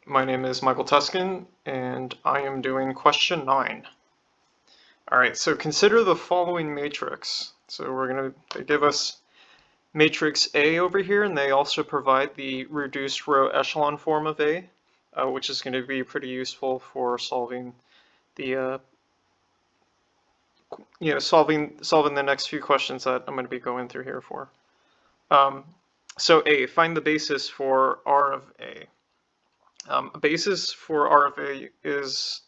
My name is Michael Tuskin, and I am doing question 9. Alright, so consider the following matrix. So they give us matrix A over here, and they also provide the reduced row echelon form of A, which is going to be pretty useful for solving the solving the next few questions that I'm going to be going through here for. So A, find the basis for R of A. A basis for R of A is,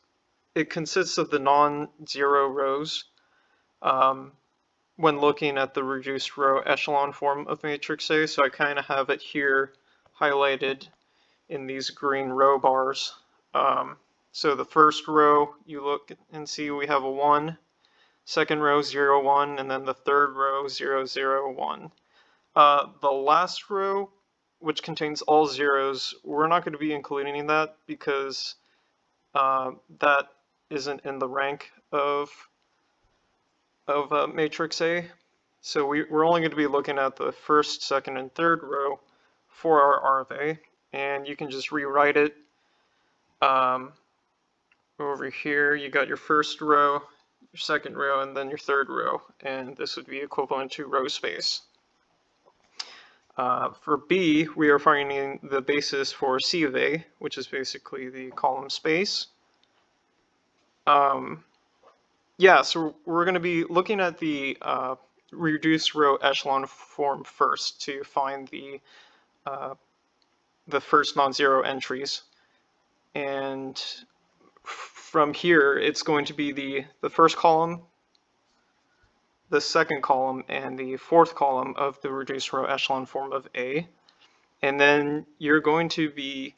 it consists of the non-zero rows when looking at the reduced row echelon form of matrix A. So I kind of have it here highlighted in these green row bars. So the first row, you look and see we have a 1, second row 0, 1, and then the third row 0, 0, 1. The last row, which contains all zeros, we're not going to be including that because that isn't in the rank of matrix A. So we're only going to be looking at the first, second, and third row for our R of A, and you can just rewrite it. Over here, you got your first row, your second row, and then your third row, and this would be equivalent to row space. For B, we are finding the basis for C of A, which is basically the column space. Yeah, so we're going to be looking at the reduced row echelon form first to find the first non-zero entries. And from here, it's going to be the first column, the second column, and the fourth column of the reduced row echelon form of A. And then you're going to be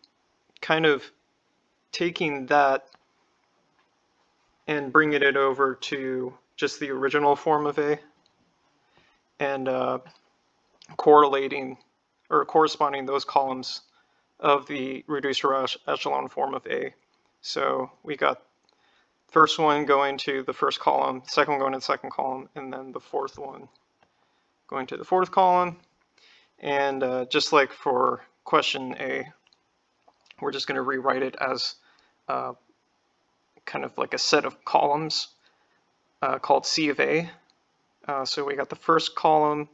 kind of taking that and bringing it over to just the original form of A and correlating or corresponding those columns of the reduced row echelon form of A. So we got first one going to the first column, second one going to the second column, and then the fourth one going to the fourth column. And just like for question A, we're just going to rewrite it as kind of like a set of columns called C of A. So we got the first column,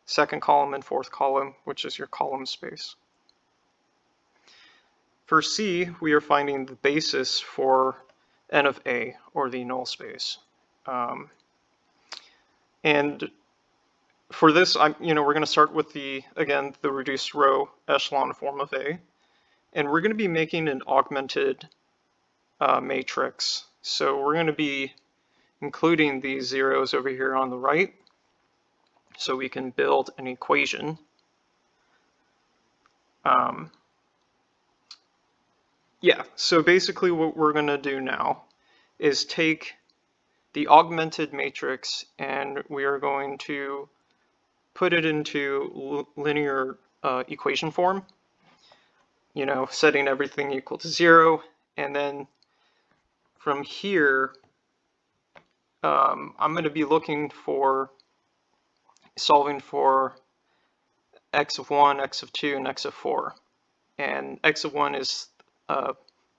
second column, and fourth column, which is your column space. For C, we are finding the basis for N of A, or the null space. And for this, we're going to start with again, the reduced row echelon form of A. And we're going to be making an augmented matrix. So we're going to be including these zeros over here on the right, so we can build an equation. Yeah, so basically what we're going to do now is take the augmented matrix and we are going to put it into linear equation form, setting everything equal to 0, and then from here I'm going to be looking for solving for x of 1, x of 2, and x of 4. And x of 1 is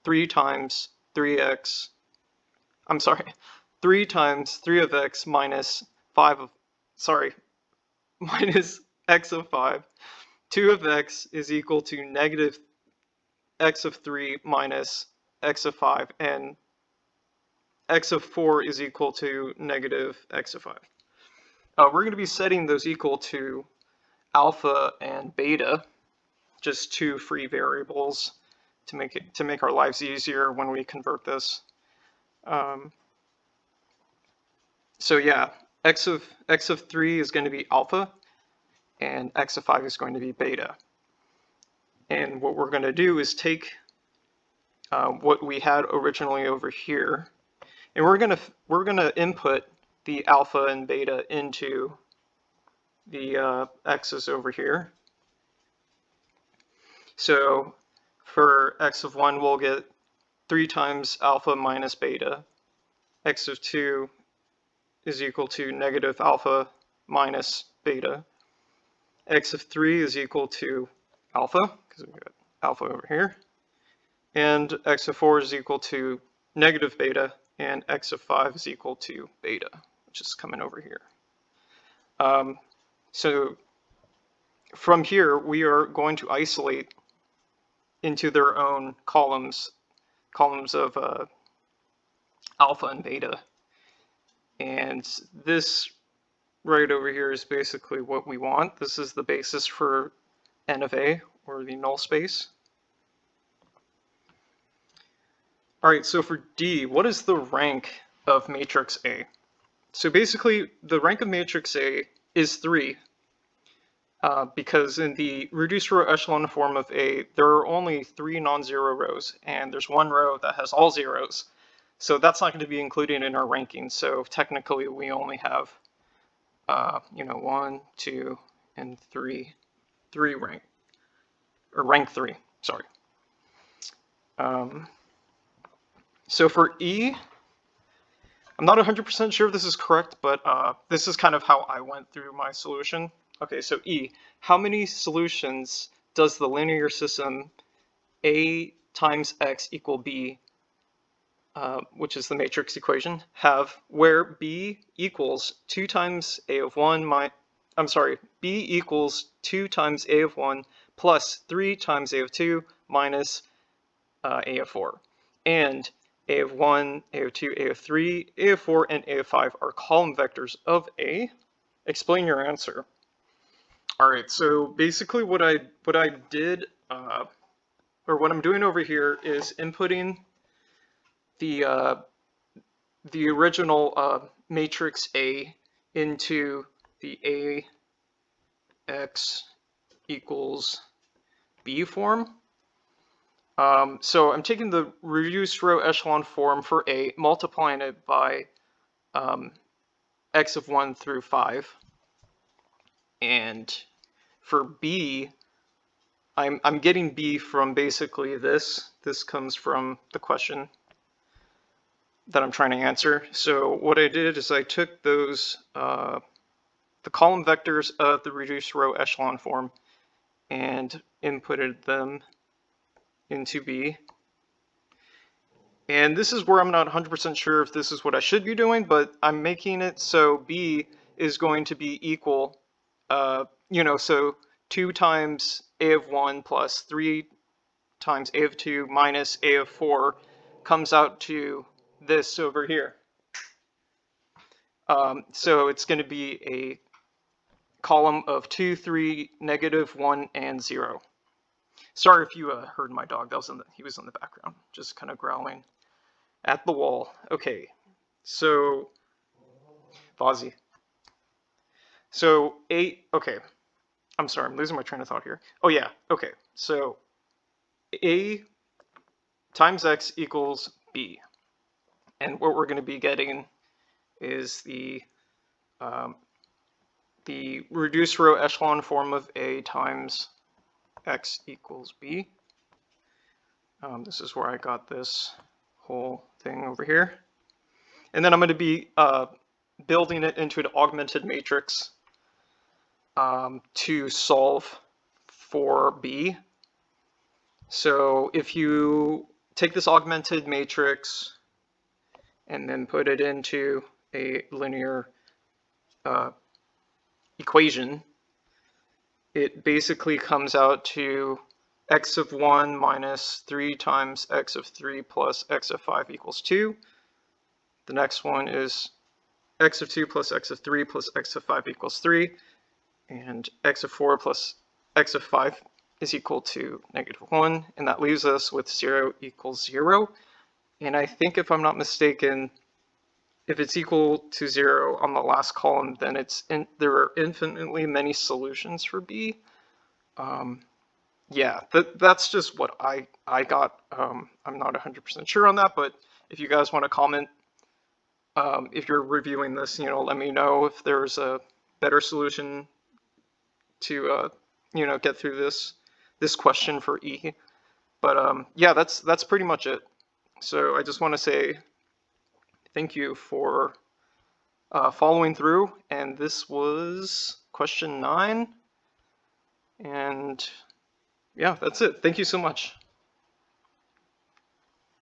3 times 3x, 3 times 3 of x minus minus x of 5. 2 of x is equal to negative x of 3 minus x of 5, and x of 4 is equal to negative x of 5. We're going to be setting those equal to alpha and beta, just two free variables to make our lives easier when we convert this. So yeah, x of 3 is going to be alpha, and x of 5 is going to be beta. And what we're going to do is take what we had originally over here, and we're going to input the alpha and beta into the x's over here. So for x of 1, we'll get 3 times alpha minus beta. X of 2 is equal to negative alpha minus beta. X of 3 is equal to alpha, because we've got alpha over here. and x of 4 is equal to negative beta, and x of 5 is equal to beta, which is coming over here. So from here, we are going to isolate into their own columns of alpha and beta. And this right over here is basically what we want. This is the basis for n of a, or the null space. All right, so for D, what is the rank of matrix A? So basically, the rank of matrix A is 3, because in the reduced row echelon form of A, there are only 3 non-zero rows, and there's one row that has all zeros. So that's not going to be included in our ranking. So technically, we only have, 1, 2, and 3 rank, or rank 3. Sorry. So for E, I'm not 100% sure if this is correct, but this is kind of how I went through my solution. Okay, so E, how many solutions does the linear system A times X equal B, which is the matrix equation, have where B equals 2 times A of 1 B equals 2 times A of 1 plus 3 times A of 2 minus A of 4. And A of 1, A of 2, A of 3, A of 4, and A of 5 are column vectors of A. Explain your answer. All right, so basically what I did, or what I'm doing over here is inputting the original matrix A into the AX equals B form. So I'm taking the reduced row echelon form for A, multiplying it by x of 1 through 5. And for B, I'm getting B from basically this. This comes from the question that I'm trying to answer. So what I did is I took those, the column vectors of the reduced row echelon form and inputted them into B. And this is where I'm not 100% sure if this is what I should be doing, but I'm making it so B is going to be equal, so 2 times A of 1 plus 3 times A of 2 minus A of 4 comes out to this over here. So it's going to be a column of 2, 3, negative 1, and 0. Sorry if you heard my dog. He was in the background, just kind of growling at the wall. Okay, so Fozzie. So okay. I'm sorry, I'm losing my train of thought here. Oh yeah, okay. So A times X equals B. And what we're going to be getting is the reduced row echelon form of A times X equals B. This is where I got this whole thing over here. And then I'm going to be building it into an augmented matrix to solve for B. So if you take this augmented matrix and then put it into a linear equation, it basically comes out to x of 1 minus 3 times x of 3 plus x of 5 equals 2. The next one is x of 2 plus x of 3 plus x of 5 equals 3. And x of 4 plus x of 5 is equal to negative 1. And that leaves us with 0 equals 0. And I think, if I'm not mistaken, if it's equal to 0 on the last column, then there are infinitely many solutions for B. Yeah, that's just what I got. I'm not 100% sure on that, but if you guys want to comment, if you're reviewing this, let me know if there's a better solution to get through this question for E. But yeah, that's pretty much it. So I just want to say thank you for following through, and this was question 9. And yeah, that's it. Thank you so much.